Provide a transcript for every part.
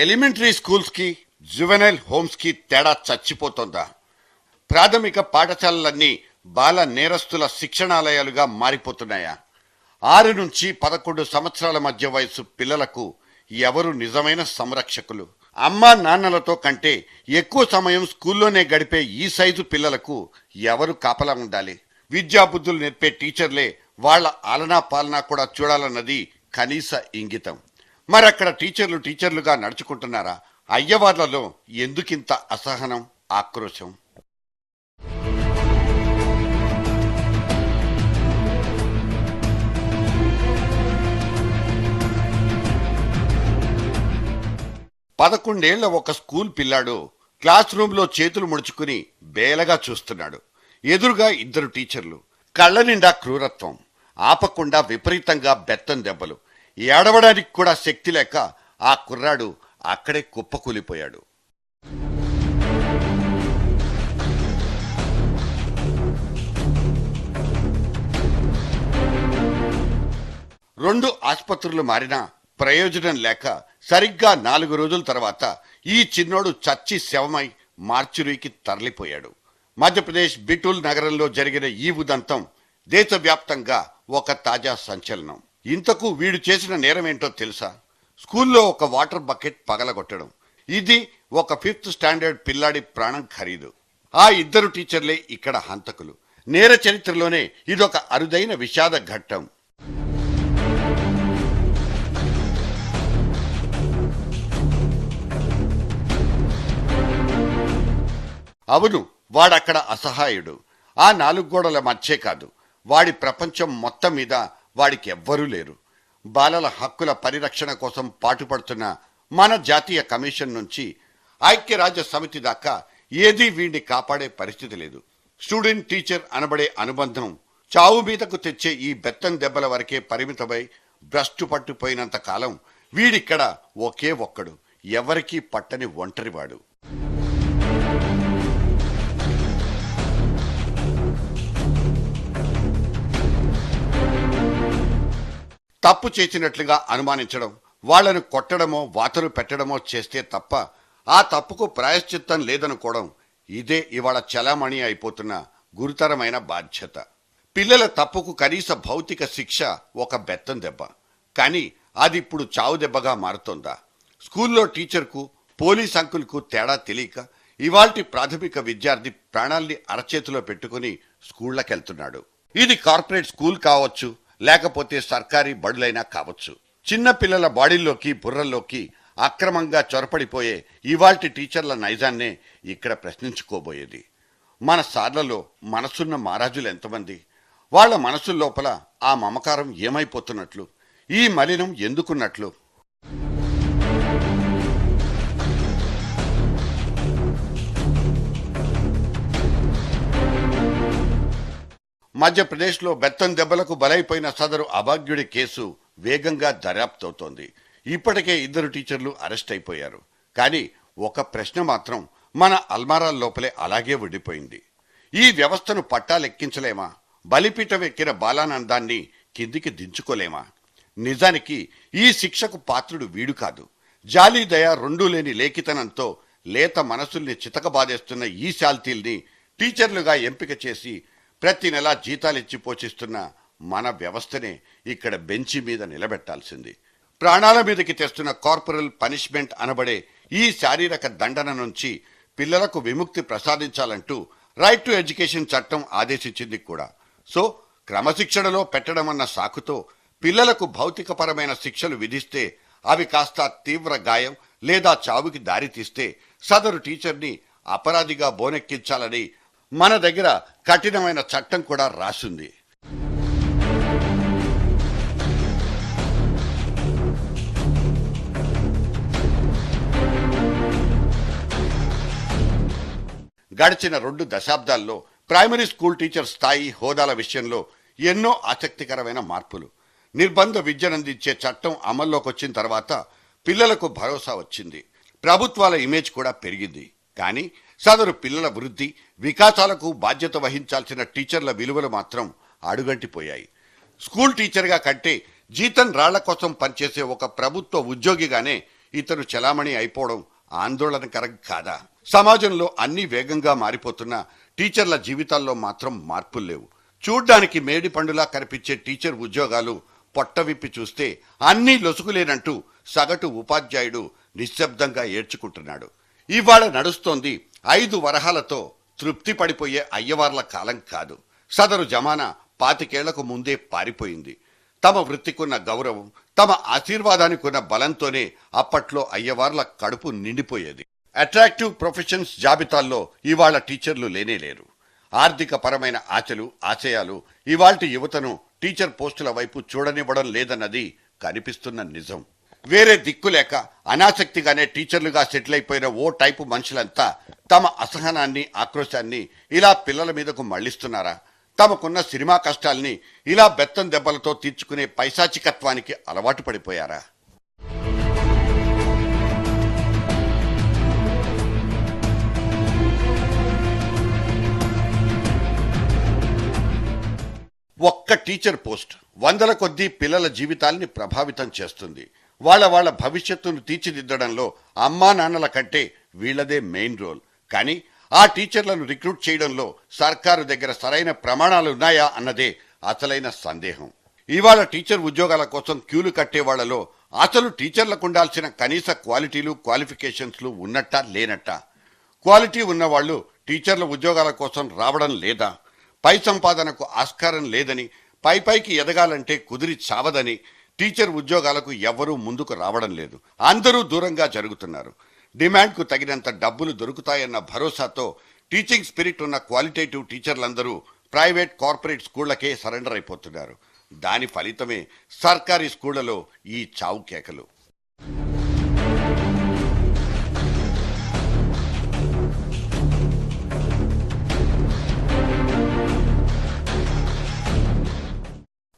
Elementary schools కి juvenile homes కి తేడా చచ్చిపోతోందా? ప్రాథమిక పాఠశాలలన్నీ బాల నేరస్తుల శిక్షణాలయాలుగా మారిపోతున్నాయా? 6 నుంచి 11 సంవత్సరాల మధ్య వయసు పిల్లలకు ఎవరు నిజమైన సంరక్షకులు? అమ్మా నాన్నలతో కంటే ఎక్కువ సమయం స్కూల్లోనే గడిపే ఈ సైజు పిల్లలకు ఎవరు కాపలా ఉండాలి? విద్యాబుద్ధులు నేర్పే టీచర్లే వాళ్ళ ఆలనా పాలనా కూడా చూడాలన్నది కనీస ఇంగితం. మరక్కడ టీచర్లుగా నడుచుకుంటున్నారా? అయ్యవార్లలో ఎందుకింత అసహనం, ఆక్రోశం? పదకొండేళ్ల ఒక స్కూల్ పిల్లాడు క్లాస్ రూమ్లో చేతులు ముడుచుకుని బేలగా చూస్తున్నాడు. ఎదురుగా 2 టీచర్లు. కళ్ళ నిండా క్రూరత్వం, ఆపకుండా విపరీతంగా బెత్తం దెబ్బలు. ఏడవడానికి కూడా శక్తి లేక ఆ కుర్రాడు అక్కడే కుప్పకూలిపోయాడు. రెండు ఆసుపత్రులు మారినా ప్రయోజనం లేక సరిగ్గా 4 రోజుల తర్వాత ఈ చిన్నోడు చచ్చి శవమై మార్చురీకి తరలిపోయాడు. మధ్యప్రదేశ్ బిటూల్ నగరంలో జరిగిన ఈ ఉదంతం దేశవ్యాప్తంగా ఒక తాజా సంచలనం. ఇంతకు వీడు చేసిన నేరమేంటో తెలుసా? స్కూల్లో ఒక వాటర్ బకెట్ పగలగొట్టడం. ఇది ఒక 5th స్టాండర్డ్ పిల్లాడి ప్రాణం ఖరీదు. ఆ 2 టీచర్లే ఇక్కడ హంతకులు. నేర చరిత్రలోనే ఇదొక అరుదైన విషాద ఘట్టం. అవును, వాడక్కడ అసహాయుడు. ఆ 4 గోడల మధ్యే కాదు, వాడి ప్రపంచం మొత్తం మీద వాడికి ఎవ్వరూ లేరు. బాలల హక్కుల పరిరక్షణ కోసం పాటుపడుతున్న మన జాతీయ కమిషన్ నుంచి ఐక్యరాజ్య సమితి దాకా ఏదీ వీడిని కాపాడే పరిస్థితి లేదు. స్టూడెంట్ టీచర్ అనబడే అనుబంధం చావు మీదకు తెచ్చే ఈ బెత్తం దెబ్బల వరకే పరిమితమై భ్రష్టు పట్టుపోయినంత కాలం వీడిక్కడ ఒకే ఒక్కడు, ఎవరికీ పట్టని ఒంటరివాడు. తప్పు చేసినట్లుగా అనుమానించడం, వాళ్లను కొట్టడమో వాతలు పెట్టడమో చేస్తే తప్ప ఆ తప్పుకు ప్రాయశ్చిత్తం లేదనుకోవడం, ఇదే ఇవాళ చలామణి అయిపోతున్న గురుతరమైన బాధ్యత. పిల్లల తప్పుకు కనీస భౌతిక శిక్ష ఒక బెత్తం దెబ్బ. కానీ అది ఇప్పుడు చావు దెబ్బగా మారుతోందా? స్కూల్లో టీచర్కు, పోలీస్ అంకుల్కు తేడా తెలియక ఇవాల్టి ప్రాథమిక విద్యార్థి ప్రాణాల్ని అరచేతిలో పెట్టుకుని స్కూళ్లకెళ్తున్నాడు. ఇది కార్పొరేట్ స్కూల్ కావచ్చు, లేకపోతే సర్కారీ బడులైనా కావచ్చు. చిన్న పిల్లల బాడీల్లోకి, బుర్రల్లోకి అక్రమంగా చొరపడిపోయే ఇవాల్టి టీచర్ల నైజాన్నే ఇక్కడ ప్రశ్నించుకోబోయేది. మన సార్లలో మనసున్న మహారాజులు ఎంతమంది? వాళ్ల మనసు లోపల ఆ మమకారం ఏమైపోతున్నట్లు? ఈ మలినం ఎందుకున్నట్లు? మధ్యప్రదేశ్లో బెత్తం దెబ్బలకు బలైపోయిన సదరు అభాగ్యుడి కేసు వేగంగా దర్యాప్తవుతోంది. ఇప్పటికే 2 టీచర్లు అరెస్ట్ అయిపోయారు. కానీ ఒక ప్రశ్న మాత్రం మన అల్మారాల లోపలే అలాగే ఉండిపోయింది. ఈ వ్యవస్థను పట్టాలెక్కించలేమా? బలిపీఠం ఎక్కిన బాలానందాన్ని కిందికి దించుకోలేమా? నిజానికి ఈ శిక్షకు పాత్రుడు వీడు కాదు. జాలి దయ రెండూ లేని లేఖితనంతో లేత మనసుల్ని చితకబాదేస్తున్న ఈ శాల్తీల్ని టీచర్లుగా ఎంపిక చేసి ప్రతి నెలా జీతాలిచ్చి పోషిస్తున్న మన వ్యవస్థనే ఇక్కడ బెంచి మీద నిలబెట్టాల్సింది. ప్రాణాల మీదకి తెస్తున్న కార్పొరల్ పనిష్మెంట్ అనబడే ఈ శారీరక దండన నుంచి పిల్లలకు విముక్తి ప్రసాదించాలంటూ రైట్ టు ఎడ్యుకేషన్ చట్టం ఆదేశించింది కూడా. సో క్రమశిక్షణలో పెట్టడమన్న సాకుతో పిల్లలకు భౌతికపరమైన శిక్షలు విధిస్తే అవి కాస్త తీవ్ర గాయం లేదా చావుకి దారితీస్తే సదరు టీచర్ని అపరాధిగా బోనెక్కించాలని మన దగ్గర కఠినమైన చట్టం కూడా రాసింది. గడిచిన 2 దశాబ్దాల్లో ప్రైమరీ స్కూల్ టీచర్ స్థాయి, హోదాల విషయంలో ఎన్నో ఆసక్తికరమైన మార్పులు. నిర్బంధ విద్యనందించే చట్టం అమల్లోకి వచ్చిన తర్వాత పిల్లలకు భరోసా వచ్చింది. ప్రభుత్వాల ఇమేజ్ కూడా పెరిగింది. కానీ సదరు పిల్లల వృద్ధి, వికాసాలకు బాధ్యత వహించాల్సిన టీచర్ల విలువలు మాత్రం అడుగంటిపోయాయి. స్కూల్ టీచర్గా కంటే జీతం రాళ్ల కోసం పనిచేసే ఒక ప్రభుత్వ ఉద్యోగిగానే ఇతను చలామణి అయిపోవడం ఆందోళనకరం కాదా? సమాజంలో అన్ని వేగంగా మారిపోతున్న టీచర్ల జీవితాల్లో మాత్రం మార్పులు లేవు. చూడ్డానికి మేడి పండులా కనిపించే టీచర్ ఉద్యోగాలు పొట్టవిప్పి చూస్తే అన్నీ లొసుగులేనంటూ సగటు ఉపాధ్యాయుడు నిశ్శబ్దంగా ఏడ్చుకుంటున్నాడు. ఇవాళ నడుస్తోంది 5 వరహాలతో తృప్తి పడిపోయే అయ్యవార్ల కాలం కాదు. సదరు జమానా 25 ఏళ్లకు ముందే పారిపోయింది. తమ వృత్తికున్న గౌరవం, తమ ఆశీర్వాదానికి ఉన్న బలంతోనే అప్పట్లో అయ్యవార్ల కడుపు నిండిపోయేది. అట్రాక్టివ్ ప్రొఫెషన్స్ జాబితాల్లో ఇవాళ టీచర్లు లేనేలేరు. ఆర్థిక పరమైన ఆశలు, ఆశయాలు ఇవాల్టి యువతను టీచర్ పోస్టుల వైపు చూడనివ్వడం లేదన్నది కనిపిస్తున్న నిజం. వేరే దిక్కులేక అనాసక్తిగానే టీచర్లుగా సెటిల్ అయిపోయిన ఓ టైపు మనుషులంతా తమ అసహనాన్ని, ఆక్రోశాన్ని ఇలా పిల్లల మీదకు మళ్లిస్తున్నారా? తమకున్న సినిమా కష్టాల్ని ఇలా బెత్తం దెబ్బలతో తీర్చుకునే పైశాచికత్వానికి అలవాటు పడిపోయారా? ఒక్క టీచర్ పోస్ట్ వందల కొద్దీ పిల్లల జీవితాల్ని ప్రభావితం చేస్తుంది. వాళ్ళ భవిష్యత్తును తీర్చిదిద్దడంలో అమ్మా నాన్నల కంటే వీళ్లదే మెయిన్ రోల్. కానీ ఆ టీచర్లను రిక్రూట్ చేయడంలో సర్కారు దగ్గర సరైన ప్రమాణాలు ఉన్నాయా అన్నదే అసలైన సందేహం. ఇవాళ టీచర్ ఉద్యోగాల కోసం క్యూలు కట్టే వాళ్లలో అసలు టీచర్లకు ఉండాల్సిన కనీస క్వాలిటీలు, క్వాలిఫికేషన్స్లు ఉన్నట్టా లేనట్టా? క్వాలిటీ ఉన్నవాళ్లు టీచర్ల ఉద్యోగాల కోసం రావడం లేదా? పై సంపాదనకు ఆస్కారం లేదని, పైకి ఎదగాలంటే కుదిరి చావదని టీచర్ ఉద్యోగాలకు ఎవ్వరూ ముందుకు రావడం లేదు. అందరూ దూరంగా జరుగుతున్నారు. డిమాండ్కు తగినంత డబ్బులు దొరుకుతాయన్న భరోసాతో టీచింగ్ స్పిరిట్ ఉన్న క్వాలిటేటివ్ టీచర్లందరూ ప్రైవేట్, కార్పొరేట్ స్కూళ్లకే సరెండర్ అయిపోతున్నారు. దాని ఫలితమే సర్కారీ స్కూళ్లలో ఈ చావు కేకలు.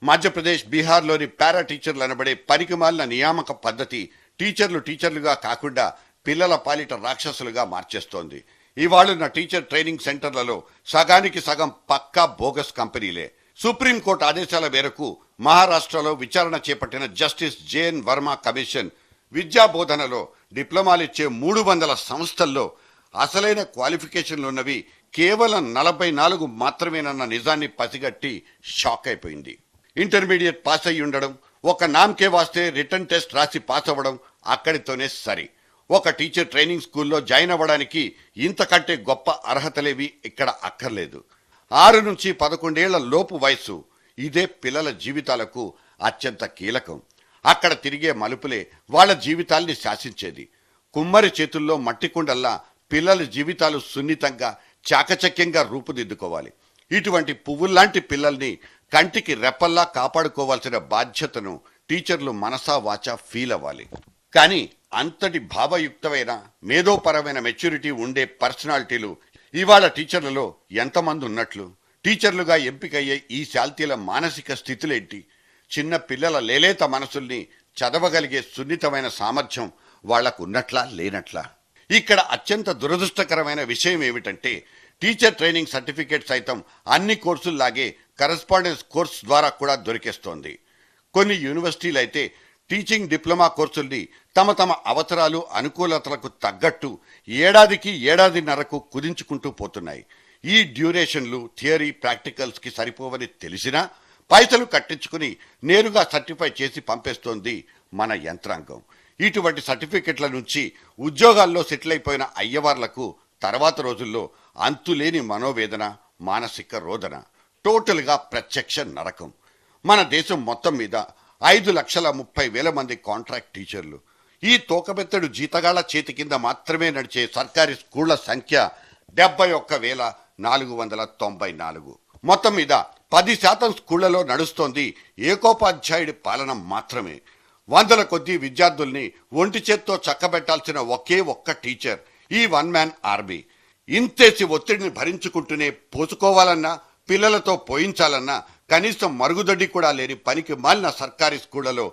మధ్యప్రదేశ్, బీహార్లోని పారా టీచర్లు అనబడే పనికిమాలిన నియామక పద్ధతి టీచర్లుగా కాకుండా పిల్లల పాలిట రాక్షసులుగా మార్చేస్తోంది. ఇవాళున్న టీచర్ ట్రైనింగ్ సెంటర్లలో సగానికి సగం పక్కా బోగస్ కంపెనీలే. సుప్రీంకోర్టు ఆదేశాల మేరకు మహారాష్ట్రలో విచారణ చేపట్టిన జస్టిస్ జేఎన్ వర్మ కమిషన్ విద్యా బోధనలో డిప్లొమాలిచ్చే 300 సంస్థల్లో అసలైన క్వాలిఫికేషన్లున్నవి కేవలం 44 మాత్రమేనన్న నిజాన్ని పసిగట్టి షాక్ అయిపోయింది. ఇంటర్మీడియట్ పాస్ అయి ఉండడం, ఒక నామ్కే వాస్తే రిటర్న్ టెస్ట్ రాసి పాస్ అవ్వడం అక్కడితోనే సరి. ఒక టీచర్ ట్రైనింగ్ స్కూల్లో జాయిన్ అవ్వడానికి ఇంతకంటే గొప్ప అర్హతలేవి ఇక్కడ అక్కర్లేదు. 6 నుంచి 11 ఏళ్ల లోపు వయసు, ఇదే పిల్లల జీవితాలకు అత్యంత కీలకం. అక్కడ తిరిగే మలుపులే వాళ్ళ జీవితాల్ని శాసించేది. కుమ్మరి చేతుల్లో మట్టికుండల్లా పిల్లల జీవితాలు సున్నితంగా, చాకచక్యంగా రూపుదిద్దుకోవాలి. ఇటువంటి పువ్వుల్లాంటి పిల్లల్ని కంటికి రెప్పల్లా కాపాడుకోవాల్సిన బాధ్యతను టీచర్లు మనసా వాచా ఫీల్ అవ్వాలి. కానీ అంతటి భావయుక్తమైన, మేధోపరమైన మెచ్యూరిటీ ఉండే పర్సనాలిటీలు ఇవాళ టీచర్లలో ఎంతమంది ఉన్నట్లు? టీచర్లుగా ఎంపికయ్యే ఈ శాల్తీల మానసిక స్థితులేంటి? చిన్న పిల్లల లేలేత మనసుల్ని చదవగలిగే సున్నితమైన సామర్థ్యం వాళ్లకు ఉన్నట్లా లేనట్లా? ఇక్కడ అత్యంత దురదృష్టకరమైన విషయం ఏమిటంటే, టీచర్ ట్రైనింగ్ సర్టిఫికేట్ సైతం అన్ని కోర్సుల్లాగే కరెస్పాండెన్స్ కోర్స్ ద్వారా కూడా దొరికేస్తోంది. కొన్ని యూనివర్సిటీలు అయితే టీచింగ్ డిప్లొమా కోర్సుల్ని తమ అవసరాలు, అనుకూలతలకు తగ్గట్టు ఏడాదికి, ఏడాదిన్నరకు కుదించుకుంటూ పోతున్నాయి. ఈ డ్యూరేషన్లు థియరీ, ప్రాక్టికల్స్ కి సరిపోవని తెలిసినా పైసలు కట్టించుకుని నేరుగా సర్టిఫై చేసి పంపేస్తోంది మన యంత్రాంగం. ఇటువంటి సర్టిఫికెట్ల నుంచి ఉద్యోగాల్లో సెటిల్ అయిపోయిన అయ్యవార్లకు తర్వాత రోజుల్లో అంతులేని మనోవేదన, మానసిక రోదన, టోటల్గా ప్రత్యక్ష నరకం. మన దేశం మొత్తం మీద 5,30,000 మంది కాంట్రాక్ట్ టీచర్లు. ఈ తోకబెత్తడు జీతగాళ్ల చేతి కింద మాత్రమే నడిచే సర్కారీ స్కూళ్ల సంఖ్య 71,494. మొత్తం మీద 10% స్కూళ్లలో నడుస్తోంది ఏకోపాధ్యాయుడి పాలన మాత్రమే. వందల కొద్దీ విద్యార్థుల్ని ఒంటి చేత్తో చక్కబెట్టాల్సిన ఒకే ఒక్క టీచర్ ఈ వన్ మ్యాన్ ఆర్మీ. ఇంతేసి ఒత్తిడిని భరించుకుంటూనే పోసుకోవాలన్నా, పిల్లలతో పోయించాలన్నా కనీసం మరుగుదొడ్డి కూడా లేని పనికి మాలిన సర్కారీ స్కూళ్లలో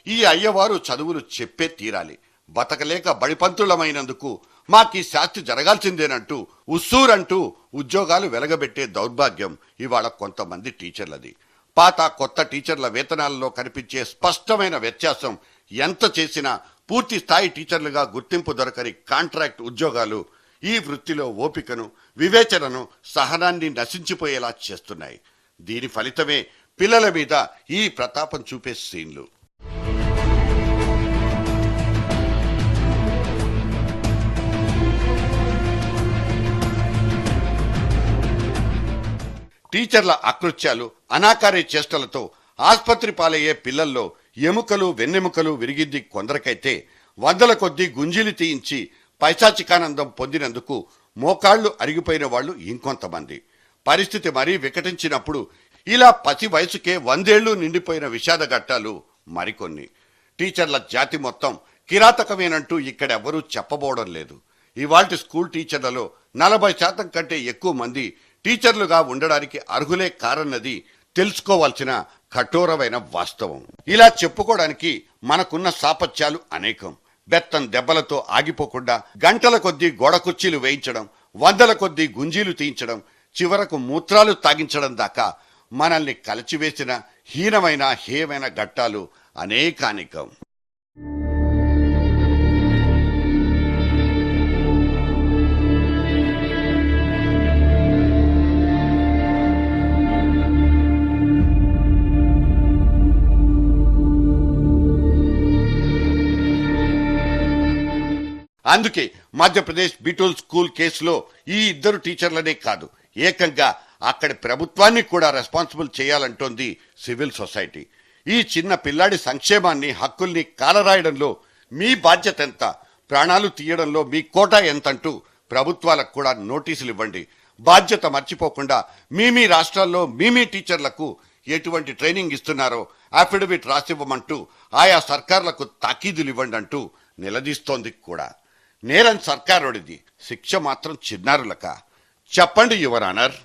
ఈ అయ్యవారు చదువులు చెప్పే తీరాలి. బతకలేక బడిపంతులమైనందుకు మాకీ శాస్తి జరగాల్సిందేనంటూ ఉస్సూరంటూ ఉద్యోగాలు వెలగబెట్టే దౌర్భాగ్యం ఇవాళ కొంతమంది టీచర్లది. పాత కొత్త టీచర్ల వేతనాలలో కనిపించే స్పష్టమైన వ్యత్యాసం ఎంత చేసినా పూర్తి స్థాయి టీచర్లుగా గుర్తింపు దొరకని కాంట్రాక్ట్ ఉద్యోగాలు ఈ వృత్తిలో ఓపికను, వివేచనను, సహనాన్ని నశించిపోయేలా చేస్తున్నాయి. దీని ఫలితమే పిల్లల మీద ఈ ప్రతాపం చూపే సీన్లు. టీచర్ల అకృత్యాలు, అనాకారి చేష్టలతో ఆస్పత్రి పాలయ్యే పిల్లల్లో ఎముకలు, వెన్నెముకలు విరిగింది కొందరికైతే, వందల కొద్దీ గుంజీలు తీయించి పైశాచికానందం పొందినందుకు మోకాళ్లు అరిగిపోయిన వాళ్ళు ఇంకొంతమంది. పరిస్థితి మరీ వికటించినప్పుడు ఇలా పసి వయసుకే 100 ఏళ్లు నిండిపోయిన విషాద ఘట్టాలు మరికొన్ని. టీచర్ల జాతి మొత్తం కిరాతకమేనంటూ ఇక్కడెవ్వరూ చెప్పబోవడం లేదు. ఇవాల్టి స్కూల్ టీచర్లలో 40% కంటే ఎక్కువ మంది టీచర్లుగా ఉండడానికి అర్హులే కారన్నది తెలుసుకోవాల్సిన కఠోరమైన వాస్తవం. ఇలా చెప్పుకోవడానికి మనకున్న సాపత్యాలు అనేకం. బెత్తం దెబ్బలతో ఆగిపోకుండా గంటల కొద్దీ గోడ కుర్చీలు వేయించడం, వందల కొద్దీ గుంజీలు తీయించడం, చివరకు మూత్రాలు తాగించడం దాకా మనల్ని కలిచివేసిన హీనమైన హేయమైన ఘట్టాలు అనేకానేకం. అందుకే మధ్యప్రదేశ్ బిటూల్ స్కూల్ కేసులో ఈ ఇద్దరు టీచర్లనే కాదు, ఏకంగా అక్కడి ప్రభుత్వాన్ని కూడా రెస్పాన్సిబుల్ చేయాలంటోంది సివిల్ సొసైటీ. ఈ చిన్న పిల్లాడి సంక్షేమాన్ని, హక్కుల్ని కాలరాయడంలో మీ బాధ్యత ఎంత, ప్రాణాలు తీయడంలో మీ కోటా ఎంతంటూ ప్రభుత్వాలకు కూడా నోటీసులు ఇవ్వండి. బాధ్యత మర్చిపోకుండా మీ రాష్ట్రాల్లో మీ టీచర్లకు ఎటువంటి ట్రైనింగ్ ఇస్తున్నారో అఫిడవిట్ రాసివ్వమంటూ ఆయా సర్కార్లకు తాకీదులు ఇవ్వండి అంటూ నిలదీస్తోంది కూడా. నేరం సర్కారోడిది, శిక్ష మాత్రం చిన్నారులక? చెప్పండి యువర్ ఆనర్.